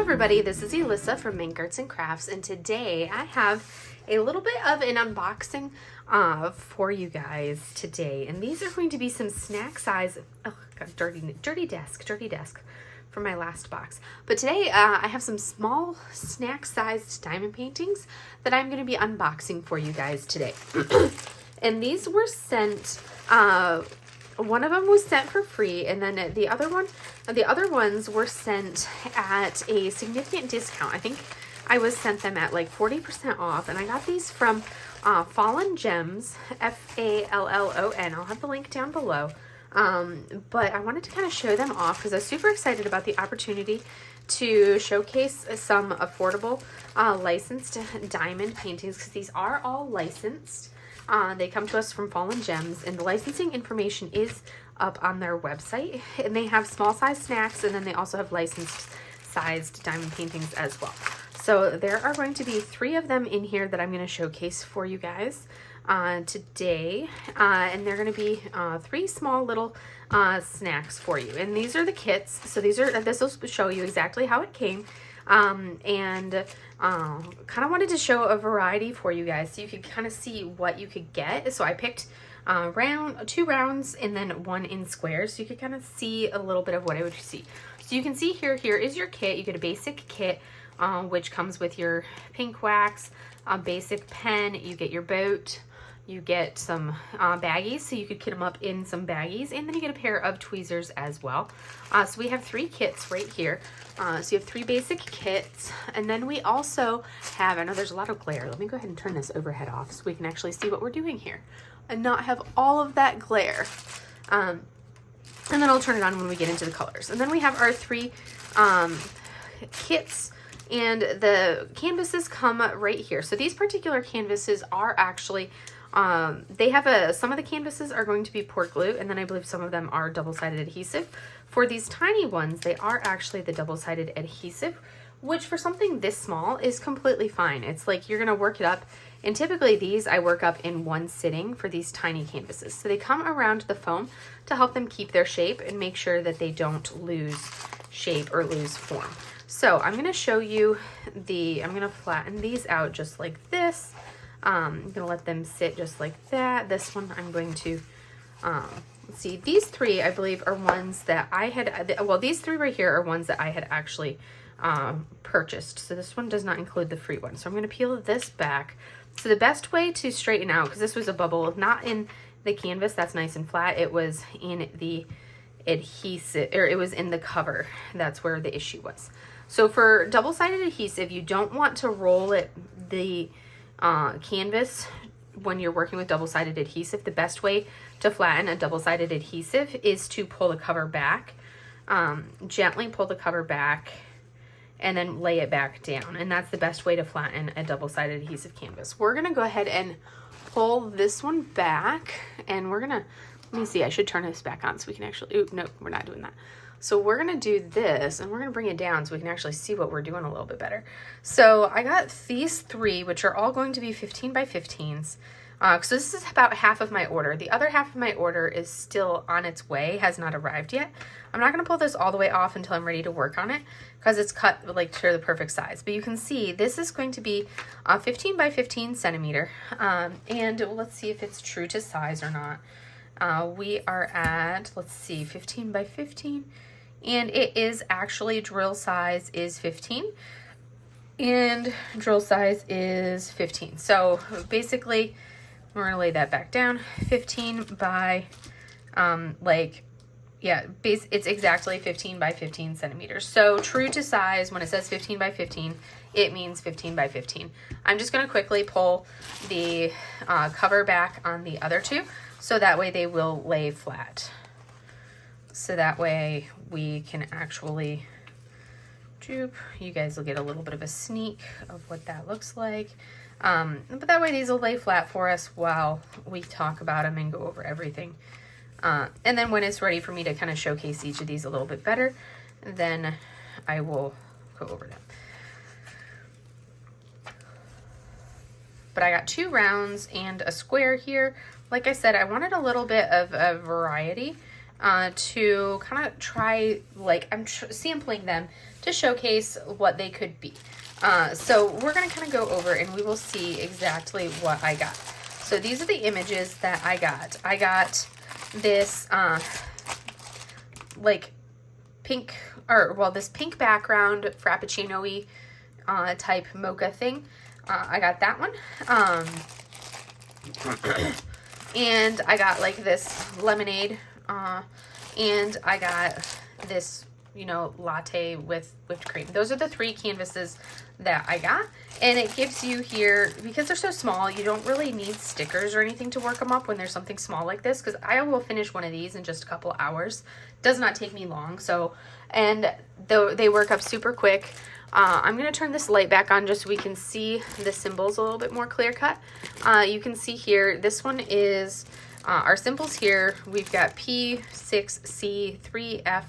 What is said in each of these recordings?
everybody, this is Elissa from Mink Arts and Crafts, and today I have a little bit of an unboxing for you guys today, and these are going to be some Snacksize, oh god, dirty desk from my last box. But today I have some small snack-sized diamond paintings that I'm going to be unboxing for you guys today. And these were sent, one of them was sent for free, and then the other ones were sent at a significant discount. I think I was sent them at like 40% off, and I got these from Fallon Gems, Fallon. I'll have the link down below. But I wanted to kind of show them off because I was super excited about the opportunity to showcase some affordable licensed diamond paintings, because these are all licensed. They come to us from Fallon Gems, and the licensing information is up on their website, and they have small size snacks, and then they also have licensed sized diamond paintings as well. So there are going to be 3 of them in here that I'm going to showcase for you guys today, and they're going to be 3 small little snacks for you. And these are the kits. So this will show you exactly how it came. And kind of wanted to show a variety for you guys so you could kind of see what you could get. So I picked 2 rounds and then 1 in squares, so you could kind of see a little bit of what I would see. So you can see here is your kit. You get a basic kit, which comes with your pink wax, a basic pen, you get your boat, you get some baggies, so you could kit them up in some baggies, and then you get a pair of tweezers as well. So we have 3 kits right here. So you have 3 basic kits, and then we also have, I know there's a lot of glare, let me go ahead and turn this overhead off so we can actually see what we're doing here and not have all of that glare. And then I'll turn it on when we get into the colors. And then we have our 3 kits, and the canvases come right here. So these particular canvases are actually, they have some of the canvases are going to be poured glue, and then I believe some of them are double-sided adhesive. For these tiny ones, they are actually the double-sided adhesive, which for something this small is completely fine. It's like you're gonna work it up, and typically these I work up in one sitting for these tiny canvases. So they come around the foam to help them keep their shape and make sure that they don't lose shape or lose form. So I'm gonna show you I'm gonna flatten these out just like this. I'm gonna let them sit just like that. This one I'm going to, let's see, these 3 I believe are ones that I had, well, these 3 right here are ones that I had actually purchased. So this one does not include the free one. So I'm gonna peel this back. So the best way to straighten out, because this was a bubble, not in the canvas that's nice and flat, it was in the adhesive, or it was in the cover. That's where the issue was. So for double-sided adhesive, you don't want to roll the canvas when you're working with double-sided adhesive. The best way to flatten a double-sided adhesive is to pull the cover back, gently pull the cover back, and then lay it back down. And that's the best way to flatten a double-sided adhesive canvas. We're gonna go ahead and pull this one back, and we're gonna, let me see, I should turn this back on so we can actually, ooh, no, we're not doing that. So we're gonna do this, and we're gonna bring it down so we can actually see what we're doing a little bit better. So I got these 3, which are all going to be 15 by 15s. So this is about half of my order. The other half of my order is still on its way, has not arrived yet. I'm not gonna pull this all the way off until I'm ready to work on it, because it's cut like to the perfect size. But you can see this is going to be 15 by 15 centimeter. And let's see if it's true to size or not. We are at, let's see, 15 by 15. And it is actually, drill size is 15 and drill size is 15. So basically we're gonna lay that back down. 15 by it's exactly 15 by 15 centimeters. So true to size, when it says 15 by 15, it means 15 by 15. I'm just gonna quickly pull the cover back on the other 2, so that way they will lay flat. So that way we can actually droop. You guys will get a little bit of a sneak of what that looks like. But that way these will lay flat for us while we talk about them and go over everything. And then when it's ready for me to kind of showcase each of these a little bit better, then I will go over them. But I got 2 rounds and a square here. Like I said, I wanted a little bit of a variety to kind of try, like I'm sampling them to showcase what they could be. So we're going to kind of go over and we will see exactly what I got. So these are the images that I got. I got this like pink, or well, this pink background frappuccino-y type mocha thing. I got that one. And I got like this lemonade, and I got this, you know, latte with whipped cream. Those are the 3 canvases that I got. And it gives you here, because they're so small, you don't really need stickers or anything to work them up when there's something small like this, because I will finish one of these in just a couple hours. Does not take me long. So, and though they work up super quick. I'm going to turn this light back on just so we can see the symbols a little bit more clear cut. You can see here, this one is our symbols here. We've got P6C 3F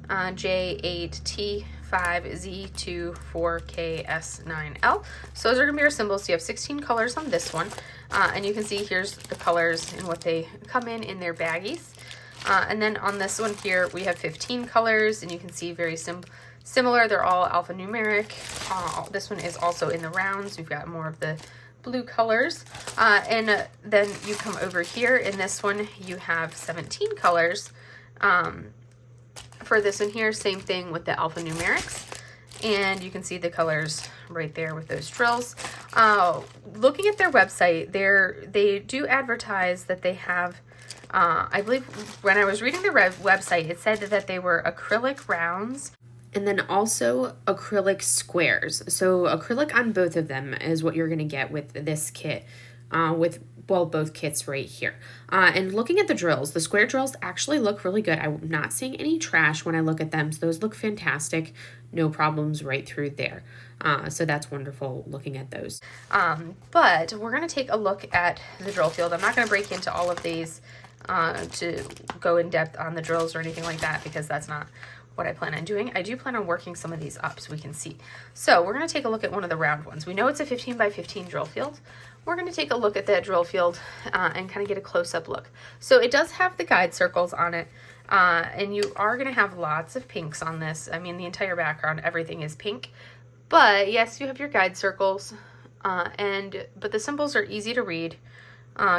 J8 T5 Z2 4K S9L. So those are going to be our symbols. So you have 16 colors on this one. And you can see here's the colors and what they come in their baggies. And then on this one here, we have 15 colors, and you can see very similar. They're all alphanumeric. This one is also in the rounds. We've got more of the blue colors. And then you come over here. In this one, you have 17 colors. For this one here, same thing with the alphanumerics. And you can see the colors right there with those drills. Looking at their website, they do advertise that they have, I believe when I was reading the website, it said that they were acrylic rounds and then also acrylic squares. So acrylic on both of them is what you're going to get with this kit, well, both kits right here. And looking at the drills, the square drills actually look really good. I'm not seeing any trash when I look at them. So those look fantastic. No problems right through there. So that's wonderful looking at those. But we're going to take a look at the drill field. I'm not going to break into all of these to go in depth on the drills or anything like that, because that's not what I plan on doing. I do plan on working some of these up so we can see. So we're going to take a look at one of the round ones. We know it's a 15 by 15 drill field. We're going to take a look at that drill field and kind of get a close-up look. So it does have the guide circles on it, and you are going to have lots of pinks on this. I mean, the entire background, everything is pink. But yes, you have your guide circles, but the symbols are easy to read,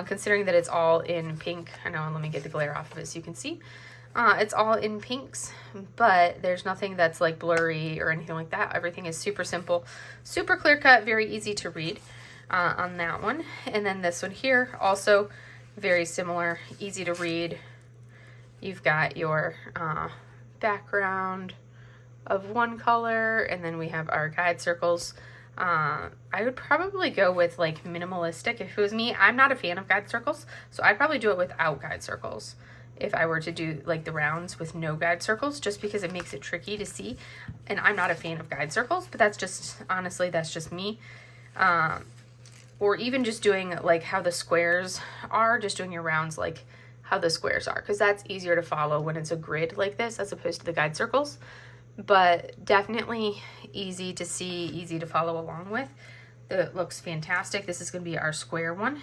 considering that it's all in pink. I know, let me get the glare off of it so you can see. It's all in pinks, but there's nothing that's like blurry or anything like that. Everything is super simple, super clear cut, very easy to read on that one. And then this one here, also very similar, easy to read. You've got your background of one color, and then we have our guide circles. I would probably go with like minimalistic. If it was me, I'm not a fan of guide circles, so I'd probably do it without guide circles if I were to do like the rounds with no guide circles, just because it makes it tricky to see. And I'm not a fan of guide circles, but that's just, honestly, that's just me. Or even just doing like how the squares are, just doing your rounds like how the squares are, because that's easier to follow when it's a grid like this as opposed to the guide circles. But definitely easy to see, easy to follow along with. It looks fantastic. This is going to be our square one.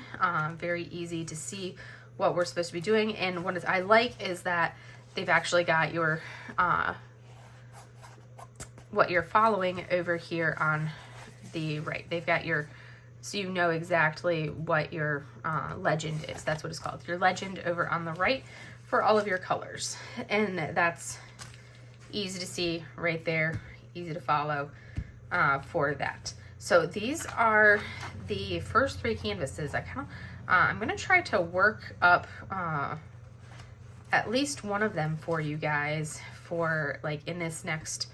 Very easy to see what we're supposed to be doing. And what I like is that they've actually got your what you're following over here on the right. They've got your, so you know exactly what your legend is. That's what it's called. Your legend over on the right for all of your colors. And that's easy to see right there, easy to follow for that. So these are the first 3 canvases. I'm going to try to work up at least one of them for you guys for like in this next,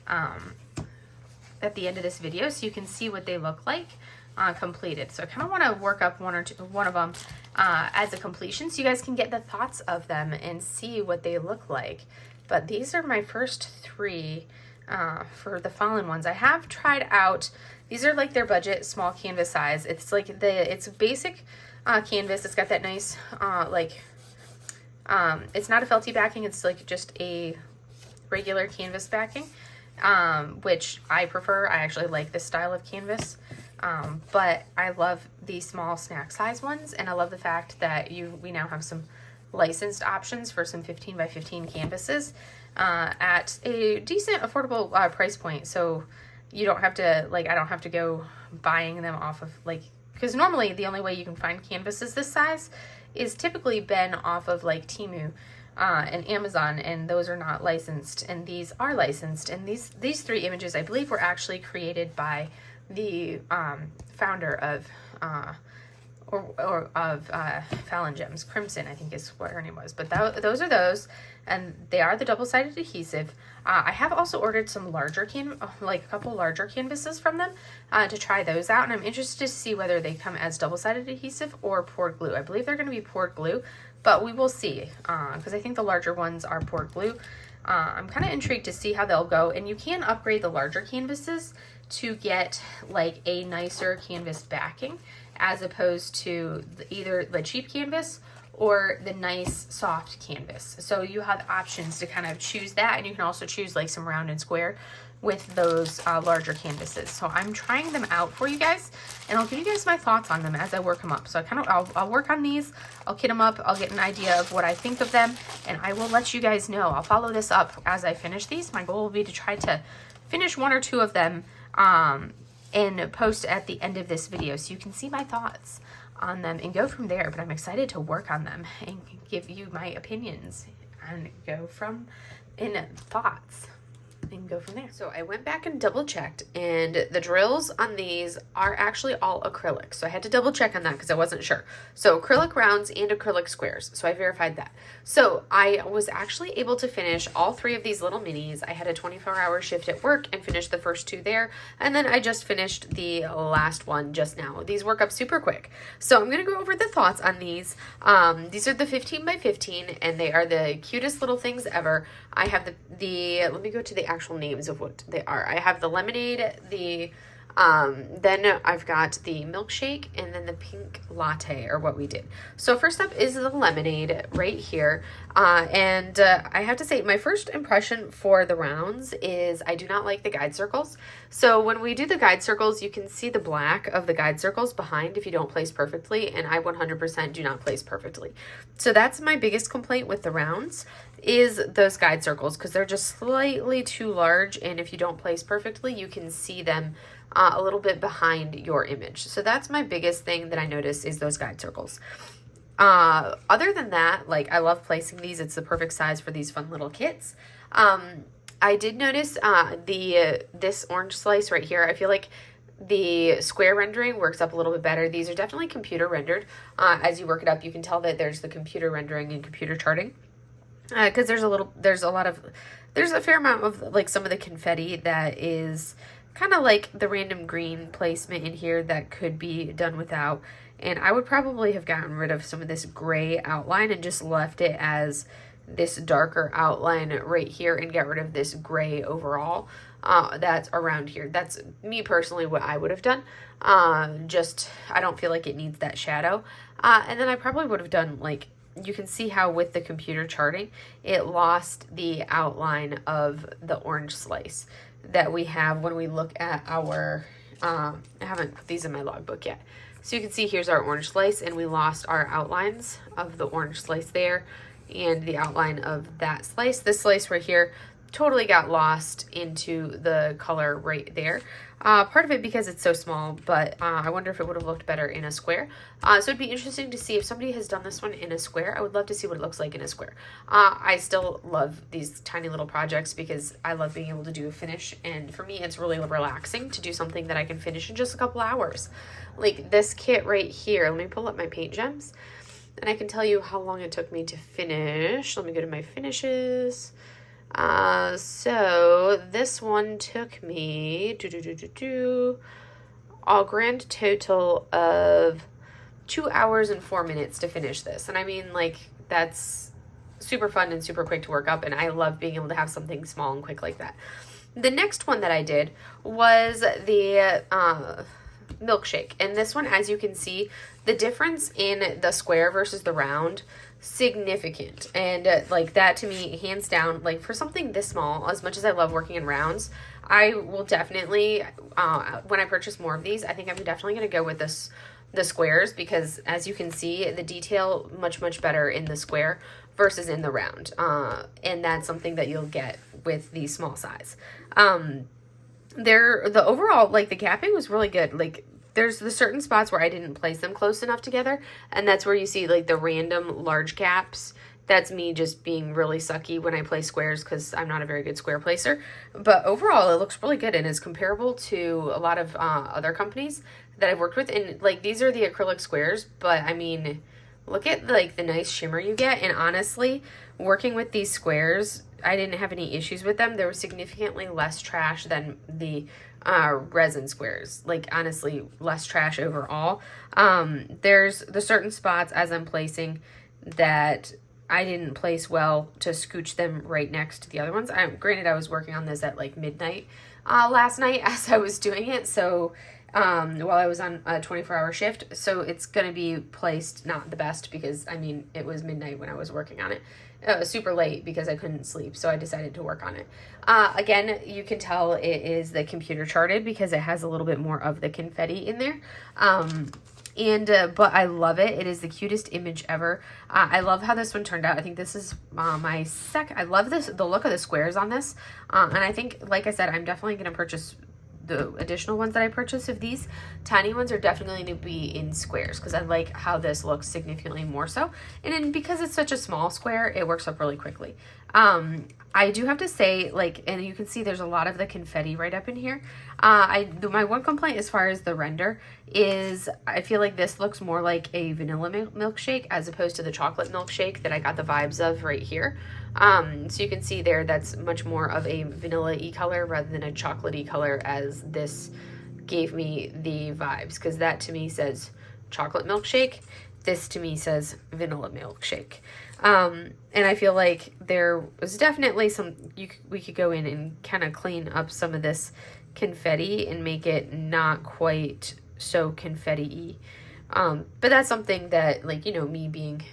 at the end of this video, so you can see what they look like completed. So I kind of want to work up one of them as a completion, so you guys can get the thoughts of them and see what they look like. But these are my first 3 for the Fallon ones. I have tried out, these are like their budget small canvas size. It's like it's basic canvas. It's got that nice it's not a felty backing, it's like just a regular canvas backing, which I prefer. I actually like this style of canvas, but I love these small snack size ones, and I love the fact that we now have some licensed options for some 15 by 15 canvases at a decent affordable price point. So you don't have to, like, I don't have to go buying them off of, like, because normally the only way you can find canvases this size is typically been off of like Temu and Amazon, and those are not licensed, and these are licensed. And these 3 images, I believe, were actually created by the founder of Fallon Gems. Crimson, I think is what her name was. But those are those, and they are the double-sided adhesive. I have also ordered some larger like a couple larger canvases from them to try those out, and I'm interested to see whether they come as double-sided adhesive or poured glue. I believe they're going to be poured glue, but we will see, because I think the larger ones are poured glue. I'm kind of intrigued to see how they'll go, and you can upgrade the larger canvases to get like a nicer canvas backing, as opposed to either the cheap canvas or the nice soft canvas. So you have options to kind of choose that, and you can also choose like some round and square with those larger canvases. So I'm trying them out for you guys, and I'll give you guys my thoughts on them as I work them up. So I'll work on these, I'll kit them up, I'll get an idea of what I think of them, and I will let you guys know. I'll follow this up as I finish these. My goal will be to try to finish 1 or 2 of them and post at the end of this video so you can see my thoughts on them and go from there. But I'm excited to work on them and give you my opinions and go from in thoughts and go from there. So I went back and double checked, and the drills on these are actually all acrylic. So I had to double check on that because I wasn't sure. So acrylic rounds and acrylic squares. So I verified that. So I was actually able to finish all 3 of these little minis. I had a 24-hour shift at work and finished the first 2 there. And then I just finished the last one just now. These work up super quick. So I'm going to go over the thoughts on these. These are the 15 by 15, and they are the cutest little things ever. I have let me go to the actual names of what they are. I have the lemonade, then I've got the milkshake, and then the pink latte are what we did. So first up is the lemonade right here. And I have to say, my first impression for the rounds is I do not like the guide circles. So when we do the guide circles, you can see the black of the guide circles behind if you don't place perfectly, and I 100% do not place perfectly. So that's my biggest complaint with the rounds, is those guide circles, because they're just slightly too large, and if you don't place perfectly, you can see them a little bit behind your image. So that's my biggest thing that I noticed, is those guide circles. Other than that, like, I love placing these. It's the perfect size for these fun little kits. I did notice this orange slice right here. I feel like the square rendering works up a little bit better. These are definitely computer rendered. As you work it up, you can tell that there's the computer rendering and computer charting. Because there's a fair amount of like some of the confetti that is kind of like the random green placement in here that could be done without. And I would probably have gotten rid of some of this gray outline and just left it as this darker outline right here and get rid of this gray overall that's around here. That's me personally what I would have done. I don't feel like it needs that shadow. And then I probably would have done, like, you can see how with the computer charting, it lost the outline of the orange slice that we have when we look at our, I haven't put these in my logbook yet. So you can see here's our orange slice, and we lost our outlines of the orange slice there and the outline of that slice. This slice right here totally got lost into the color right there. Part of it because it's so small, but I wonder if it would have looked better in a square. So it'd be interesting to see if somebody has done this one in a square. I would love to see what it looks like in a square. I still love these tiny little projects because I love being able to do a finish, and for me it's really relaxing to do something that I can finish in just a couple hours. Like this kit right here. Let me pull up my paint gems and I can tell you how long it took me to finish. Let me go to my finishes. So this one took me a grand total of 2 hours and 4 minutes to finish this. And I mean, like, that's super fun and super quick to work up, and I love being able to have something small and quick like that. The next one that I did was the milkshake, and this one, as you can see, the difference in the square versus the round, significant. And like that to me, hands down, like for something this small, as much as I love working in rounds, I will definitely when I purchase more of these, I think I'm definitely going to go with this the squares, because as you can see, the detail much better in the square versus in the round. And that's something that you'll get with the small size. The overall, like, the gapping was really good. Like, there's the certain spots where I didn't place them close enough together, and that's where you see, like, the random large gaps. That's me just being really sucky when I place squares, because I'm not a very good square placer. But overall, it looks really good and is comparable to a lot of other companies that I've worked with. And, like, these are the acrylic squares, but, I mean, look at, like, the nice shimmer you get. And honestly, working with these squares, I didn't have any issues with them. There was significantly less trash than the resin squares. Like, honestly, less trash overall. There's the certain spots as I'm placing that I didn't place well to scooch them right next to the other ones. Granted, I was working on this at like midnight last night as I was doing it. So while I was on a 24-hour shift. So it's going to be placed not the best because, I mean, it was midnight when I was working on it. It was super late because I couldn't sleep, so I decided to work on it. Again, you can tell it is the computer charted because it has a little bit more of the confetti in there. But I love it. It is the cutest image ever. I love how this one turned out. I think this is I love the look of the squares on this. And I think, like I said, I'm definitely going to purchase the additional ones that I purchased of these. Tiny ones are definitely going to be in squares because I like how this looks significantly more so. And then because it's such a small square, it works up really quickly. I do have to say, like, and you can see there's a lot of the confetti right up in here. My one complaint as far as the render is I feel like this looks more like a vanilla milkshake as opposed to the chocolate milkshake that I got the vibes of right here. So you can see there that's much more of a vanilla-y color rather than a chocolatey color as this gave me the vibes, because that to me says chocolate milkshake. This to me says vanilla milkshake. And I feel like there was definitely we could go in and kind of clean up some of this confetti and make it not quite so confetti-y. But that's something that, like, you know, me being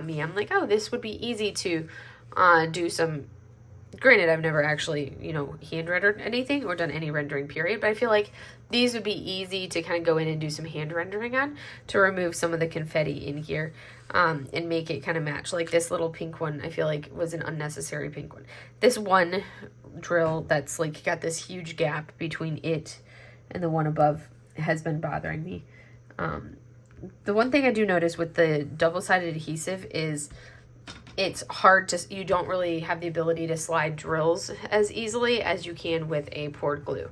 me, I'm like, oh, this would be easy to do some. Granted, I've never actually, you know, hand rendered anything or done any rendering period, but I feel like these would be easy to kind of go in and do some hand rendering on to remove some of the confetti in here and make it kind of match. Like this little pink one, I feel like was an unnecessary pink one. This one drill that's like got this huge gap between it and the one above has been bothering me. The one thing I do notice with the double-sided adhesive is it's hard to, you don't really have the ability to slide drills as easily as you can with a poured glue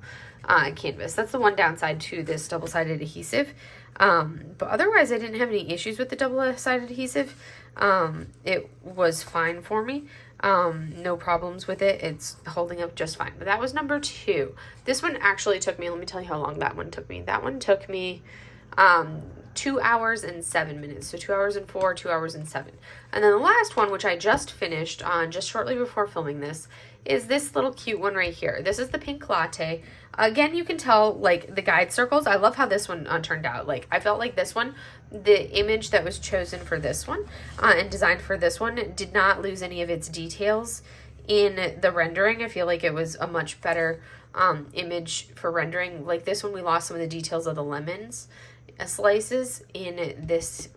canvas. That's the one downside to this double-sided adhesive. But otherwise, I didn't have any issues with the double-sided adhesive. It was fine for me. No problems with it. It's holding up just fine. But that was number 2. This one actually took me, let me tell you how long that one took me. That one took me 2 hours and 7 minutes. So 2 hours and 4, 2 hours and 7. And then the last one, which I just finished on just shortly before filming this, is this little cute one right here. This is the pink latte. Again, you can tell, like, the guide circles. I love how this one turned out. Like, I felt like this one, the image that was chosen for this one and designed for this one did not lose any of its details in the rendering. I feel like it was a much better image for rendering. Like this one, we lost some of the details of the lemons slices in this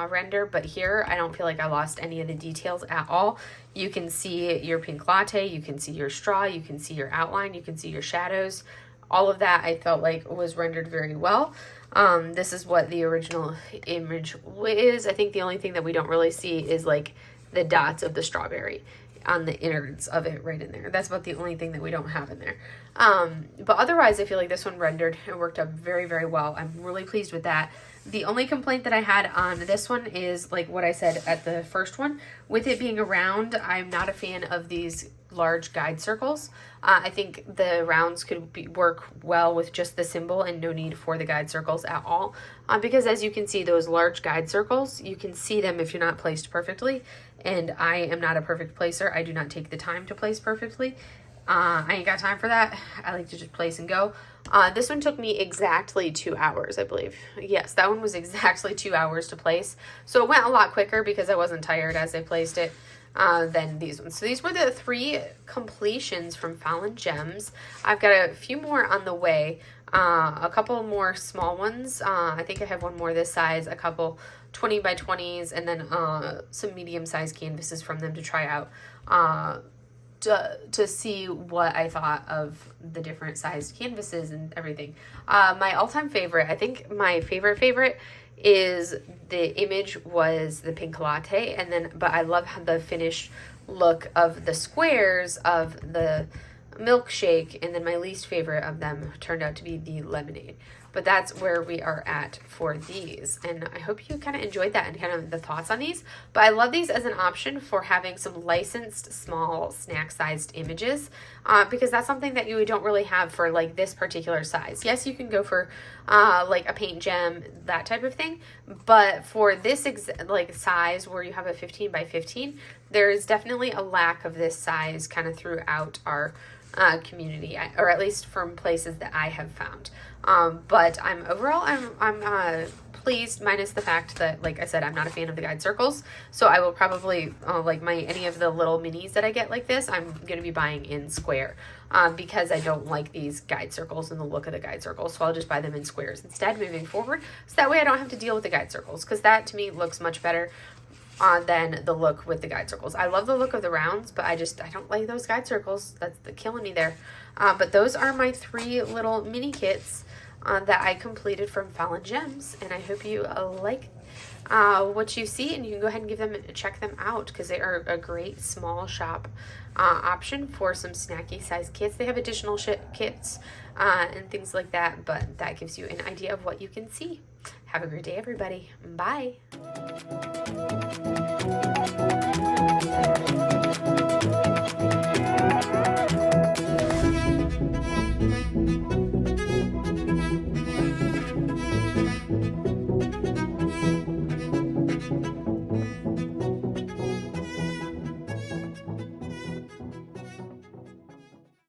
render, but here I don't feel like I lost any of the details at all. You can see your pink latte, you can see your straw, you can see your outline, you can see your shadows. All of that I felt like was rendered very well. This is what the original image is. I think the only thing that we don't really see is like the dots of the strawberry on the innards of it right in there. That's about the only thing that we don't have in there. But otherwise, I feel like this one rendered and worked up very, very well. I'm really pleased with that. The only complaint that I had on this one is like what I said at the first one. With it being a round, I'm not a fan of these large guide circles. I think the rounds could work well with just the symbol and no need for the guide circles at all. Because as you can see, those large guide circles, you can see them if you're not placed perfectly. And I am not a perfect placer. I do not take the time to place perfectly. I ain't got time for that. I like to just place and go. This one took me exactly 2 hours, I believe. Yes, that one was exactly 2 hours to place. So it went a lot quicker because I wasn't tired as I placed it than these ones. So these were the 3 completions from Fallon Gems. I've got a few more on the way. a couple more small ones. I think I have one more this size, a couple 20 by 20s, and then some medium-sized canvases from them to try out to see what I thought of the different sized canvases and everything. My all-time favorite, I think my favorite is the image was the pink latte, and then but I love the finished look of the squares of the milkshake, and then my least favorite of them turned out to be the lemonade. But that's where we are at for these, and I hope you kind of enjoyed that and kind of the thoughts on these. But I love these as an option for having some licensed small snack sized images, because that's something that you don't really have for like this particular size. Yes, you can go for like a paint gem, that type of thing, but for this like size where you have a 15 by 15, there is definitely a lack of this size kind of throughout our community, or at least from places that I have found. But I'm pleased, minus the fact that, like I said, I'm not a fan of the guide circles. So I will probably like any of the little minis that I get like this, I'm going to be buying in square, because I don't like these guide circles and the look of the guide circles. So I'll just buy them in squares instead moving forward. So that way I don't have to deal with the guide circles, because that to me looks much better than the look with the guide circles. I love the look of the rounds, but I don't like those guide circles. That's killing me there. But those are my 3 little mini kits that I completed from Fallon Gems, and I hope you like what you see, and you can go ahead and check them out, because they are a great small shop option for some snacky size kits. They have additional kits and things like that, but that gives you an idea of what you can see. Have a great day, everybody. Bye.